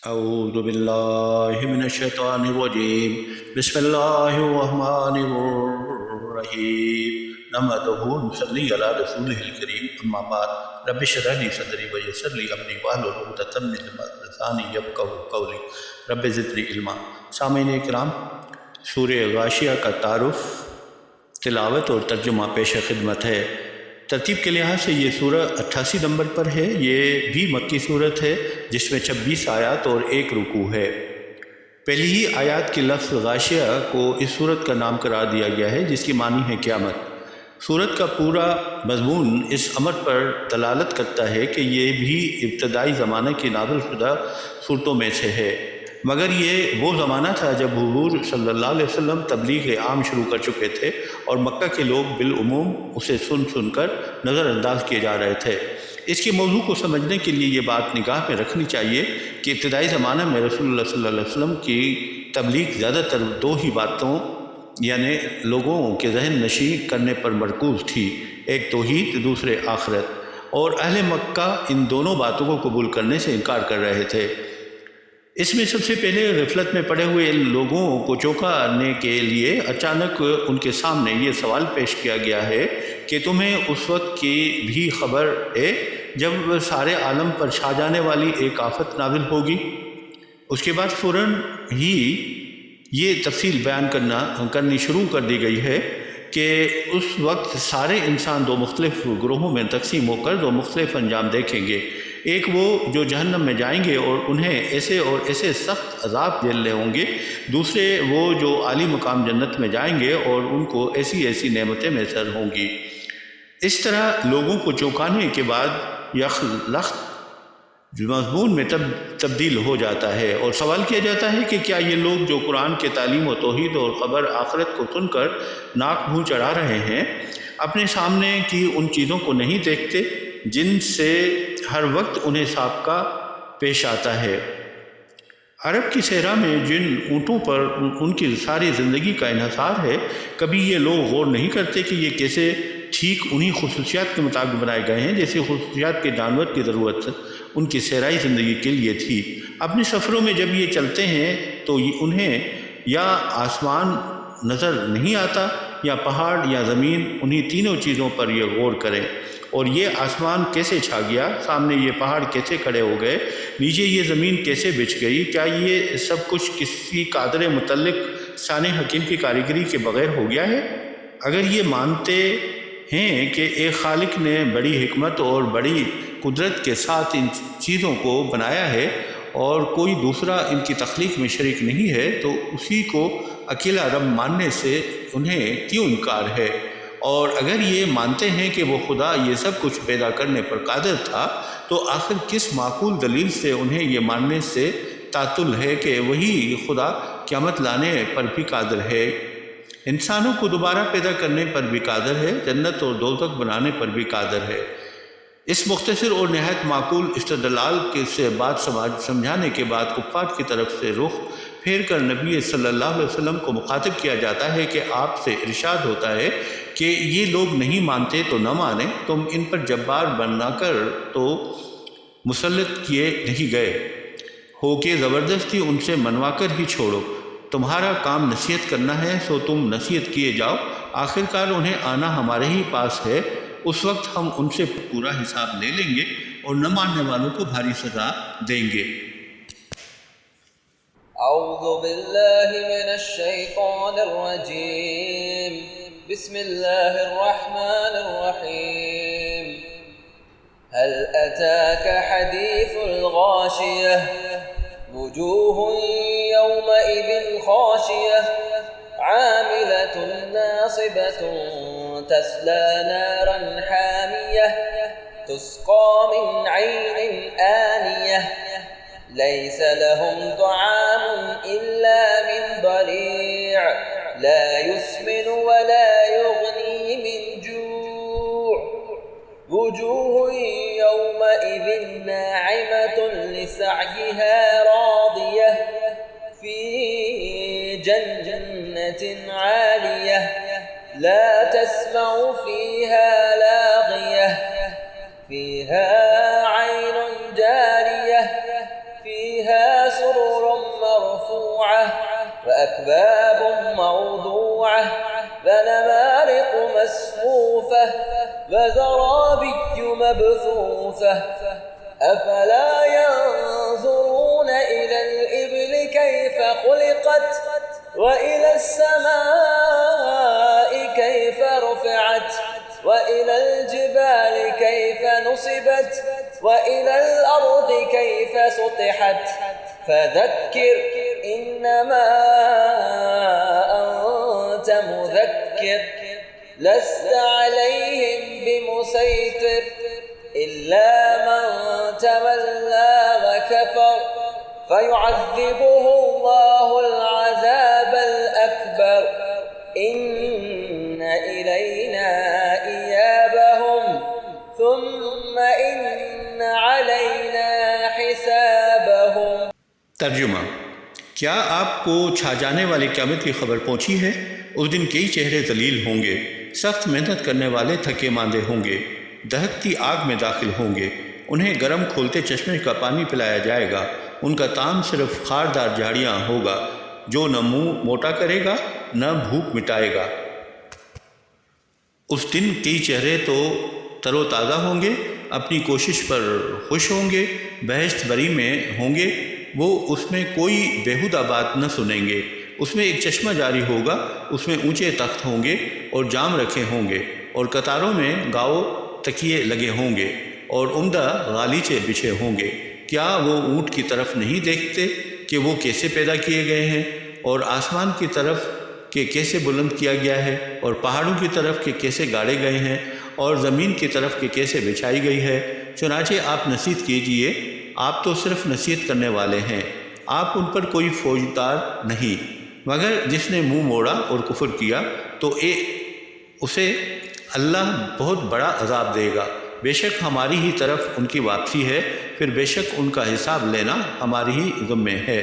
اعوذ باللہ من الشیطان الرجیم بسم اللہ الرحمن الرحیم نحمدہ ونصلی علی رسولہ الکریم اما بعد رب اشرح لی صدری ویسر لی امری واحلل عقدۃ من لسانی یفقہوا قولی رب زدنی علما۔ سامعین کرام، سورہ غاشیہ کا تعارف، تلاوت اور ترجمہ پیش خدمت ہے۔ ترتیب کے لحاظ سے یہ سورہ 88 نمبر پر ہے۔ یہ بھی مکی صورت ہے جس میں 26 آیات اور 1 رکوع ہے۔ پہلی ہی آیات کے لفظ غاشیہ کو اس صورت کا نام قرار دیا گیا ہے جس کی معنی ہے قیامت۔ صورت کا پورا مضمون اس امر پر دلالت کرتا ہے کہ یہ بھی ابتدائی زمانہ کی نازل شدہ صورتوں میں سے ہے، مگر یہ وہ زمانہ تھا جب حضور صلی اللہ علیہ وسلم تبلیغ عام شروع کر چکے تھے اور مکہ کے لوگ بالعموم اسے سن کر نظر انداز کیے جا رہے تھے۔ اس کے موضوع کو سمجھنے کے لیے یہ بات نگاہ میں رکھنی چاہیے کہ ابتدائی زمانہ میں رسول اللہ صلی اللہ علیہ وسلم کی تبلیغ زیادہ تر 2 ہی باتوں یعنی لوگوں کے ذہن نشین کرنے پر مرکوز تھی، ایک توحید، دوسرے آخرت، اور اہل مکہ ان دونوں باتوں کو قبول کرنے سے انکار کر رہے تھے۔ اس میں سب سے پہلے غفلت میں پڑے ہوئے لوگوں کو چونکانے کے لیے اچانک ان کے سامنے یہ سوال پیش کیا گیا ہے کہ تمہیں اس وقت کی بھی خبر ہے جب سارے عالم پر چھا جانے والی ایک آفت نازل ہوگی؟ اس کے بعد فوراً ہی یہ تفصیل بیان کرنی شروع کر دی گئی ہے کہ اس وقت سارے انسان 2 مختلف گروہوں میں تقسیم ہو کر 2 مختلف انجام دیکھیں گے۔ ایک وہ جو جہنم میں جائیں گے اور انہیں ایسے اور ایسے سخت عذاب جھیلنے ہوں گے، دوسرے وہ جو عالی مقام جنت میں جائیں گے اور ان کو ایسی ایسی نعمتیں میسر ہوں گی۔ اس طرح لوگوں کو چونکانے کے بعد یخلخت مضمون میں تبدیل ہو جاتا ہے اور سوال کیا جاتا ہے کہ کیا یہ لوگ جو قرآن کے تعلیم و توحید اور خبر آخرت کو سن کر ناک منہ چڑھا رہے ہیں، اپنے سامنے کی ان چیزوں کو نہیں دیکھتے جن سے ہر وقت انہیں سابقہ پیش آتا ہے؟ عرب کی صحرا میں جن اونٹوں پر ان کی ساری زندگی کا انحصار ہے، کبھی یہ لوگ غور نہیں کرتے کہ یہ کیسے ٹھیک انہی خصوصیات کے مطابق بنائے گئے ہیں جیسے خصوصیات کے جانور کی ضرورت ان کی صحرائی زندگی کے لیے تھی۔ اپنے سفروں میں جب یہ چلتے ہیں تو انہیں یا آسمان نظر نہیں آتا یا پہاڑ یا زمین، انہی تینوں چیزوں پر یہ غور کریں، اور یہ آسمان کیسے چھا گیا، سامنے یہ پہاڑ کیسے کھڑے ہو گئے، نیچے یہ زمین کیسے بچھ گئی، کیا یہ سب کچھ کسی قادر متعلق شان حکیم کی کاریگری کے بغیر ہو گیا ہے؟ اگر یہ مانتے ہیں کہ ایک خالق نے بڑی حکمت اور بڑی قدرت کے ساتھ ان چیزوں کو بنایا ہے اور کوئی دوسرا ان کی تخلیق میں شریک نہیں ہے، تو اسی کو اکیلا رب ماننے سے انہیں کیوں انکار ہے؟ اور اگر یہ مانتے ہیں کہ وہ خدا یہ سب کچھ پیدا کرنے پر قادر تھا، تو آخر کس معقول دلیل سے انہیں یہ ماننے سے تعطل ہے کہ وہی خدا قیامت لانے پر بھی قادر ہے، انسانوں کو دوبارہ پیدا کرنے پر بھی قادر ہے، جنت اور دوزخ بنانے پر بھی قادر ہے؟ اس مختصر اور نہایت معقول استدلال سے بات سمجھانے کے بعد کفار کی طرف سے رخ پھیر کر نبی صلی اللہ علیہ وسلم کو مخاطب کیا جاتا ہے کہ آپ سے ارشاد ہوتا ہے کہ یہ لوگ نہیں مانتے تو نہ مانیں، تم ان پر جبار بنا کر تو مسلط کیے نہیں گئے ہو کہ زبردستی ان سے منوا کر ہی چھوڑو، تمہارا کام نصیحت کرنا ہے سو تم نصیحت کیے جاؤ، آخرکار انہیں آنا ہمارے ہی پاس ہے، اس وقت ہم ان سے پورا حساب لے لیں گے اور نہ ماننے والوں کو بھاری سزا دیں گے۔ اعوذ باللہ من الشیطان الرجیم، بسم اللہ الرحمن الرحیم۔ هل أتاك حديث الغاشية وجوه يومئذ خاشية عاملة ناصبة تسلى نارا حامية تسقى من عين آنية ليس لهم طعام إلا من ضريع لا يسمن ولا يغني من جوع وجوه يومئذ ناعمة لسعيها راضية في جنة عالية لا تسمع فيها لاغية فيها عين جارية فيها وأكواب موضوعة ونمارق مصفوفة وزرابي مبثوثة أفلا ينظرون إلى الإبل كيف خلقت وإلى السماء كيف رفعت وإلى الجبال كيف نصبت وإلى الأرض كيف سطحت فذكر إنما أنت مذكر لست عليهم بمسيطر إلا من تولى وكفر فيعذبه الله العذاب الأكبر إن إلينا إيابهم ثم إن علينا حسابهم. ترجمہ: کیا آپ کو چھا جانے والے قیامت کی خبر پہنچی ہے؟ اس دن کئی چہرے ذلیل ہوں گے، سخت محنت کرنے والے تھکے ماندے ہوں گے، دہکتی آگ میں داخل ہوں گے، انہیں گرم کھولتے چشمے کا پانی پلایا جائے گا، ان کا طعام صرف خاردار جھاڑیاں ہوگا جو نہ منہ موٹا کرے گا نہ بھوک مٹائے گا۔ اس دن کئی چہرے تو تر و تازہ ہوں گے، اپنی کوشش پر خوش ہوں گے، بہشت بری میں ہوں گے، وہ اس میں کوئی بیہودہ بات نہ سنیں گے۔ اس میں ایک چشمہ جاری ہوگا، اس میں اونچے تخت ہوں گے اور جام رکھے ہوں گے، اور قطاروں میں گاؤ تکیے لگے ہوں گے اور عمدہ غالیچے بچھے ہوں گے۔ کیا وہ اونٹ کی طرف نہیں دیکھتے کہ وہ کیسے پیدا کیے گئے ہیں، اور آسمان کی طرف کہ کیسے بلند کیا گیا ہے، اور پہاڑوں کی طرف کہ کیسے گاڑے گئے ہیں، اور زمین کی طرف کہ کیسے بچھائی گئی ہے؟ چنانچہ آپ نصیحت کیجئے، آپ تو صرف نصیحت کرنے والے ہیں، آپ ان پر کوئی فوجدار نہیں، مگر جس نے منہ موڑا اور کفر کیا تو اسے اللہ بہت بڑا عذاب دے گا۔ بے شک ہماری ہی طرف ان کی واپسی ہے، پھر بے شک ان کا حساب لینا ہماری ہی ذمہ ہے۔